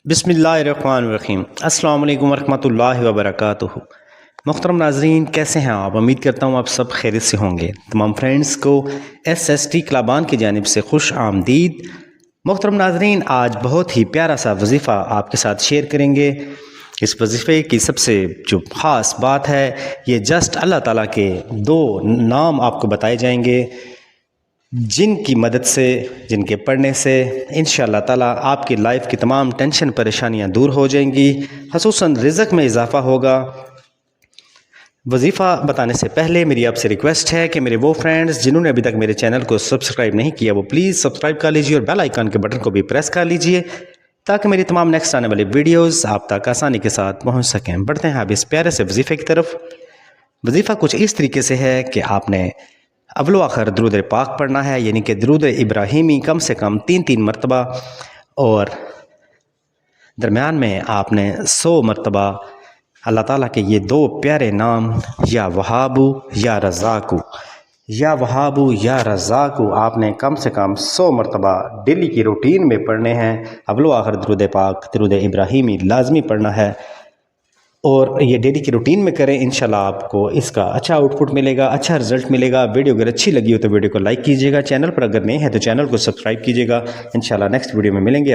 बिस्मिल्लाहिर्रहमानिर्रहीम। अस्सलाम वालेकुम वरहमतुल्लाहि वबरकातुहू। मुहतरम नाज़रीन, कैसे हैं आप? उम्मीद करता हूँ आप सब खैरियत से होंगे। तमाम फ्रेंड्स को SST क्लाबान की जानिब से खुश आमदीद। मुहतरम नाज़रीन, आज बहुत ही प्यारा सा वजीफ़ा आपके साथ शेयर करेंगे। इस वजीफ़े की सबसे जो ख़ास बात है, ये जस्ट अल्लाह ताला के दो नाम आपको बताए जाएंगे, जिनकी मदद से, जिनके पढ़ने से इंशाअल्लाह ताला आपकी लाइफ की तमाम टेंशन परेशानियां दूर हो जाएंगी, ख़ुसूसन रिज़्क़ में इजाफ़ा होगा। वजीफ़ा बताने से पहले मेरी आपसे रिक्वेस्ट है कि मेरे वो फ्रेंड्स जिन्होंने अभी तक मेरे चैनल को सब्सक्राइब नहीं किया, वो प्लीज़ सब्सक्राइब कर लीजिए और बेल आइकन के बटन को भी प्रेस कर लीजिए, ताकि मेरी तमाम नेक्स्ट आने वाली वीडियोस आप तक आसानी के साथ पहुंच सकें। बढ़ते हैं अब इस प्यारे से वजीफ़े की तरफ। वजीफ़ा कुछ इस तरीके से है कि आपने अव्वल आखिर दुरूद पाक पढ़ना है, यानी कि दुरूद इब्राहिमी कम से कम 3 मरतबा, और दरमियान में आपने 100 मरतबा अल्लाह ताला के ये दो प्यारे नाम या वहाबू या रज़ाकू, या वहाबू या रज़ाकू आपने कम से कम 100 मरतबा डेली की रूटीन में पढ़ने हैं। अव्वल आखिर दुरूद पाक दुरूद इब्राहिमी लाजमी पढ़ना है और ये डेली की रूटीन में करें। इंशाल्लाह आपको इसका अच्छा आउटपुट मिलेगा, अच्छा रिजल्ट मिलेगा। वीडियो अगर अच्छी लगी हो तो वीडियो को लाइक कीजिएगा, चैनल पर अगर नए हैं तो चैनल को सब्सक्राइब कीजिएगा। इंशाल्लाह नेक्स्ट वीडियो में मिलेंगे।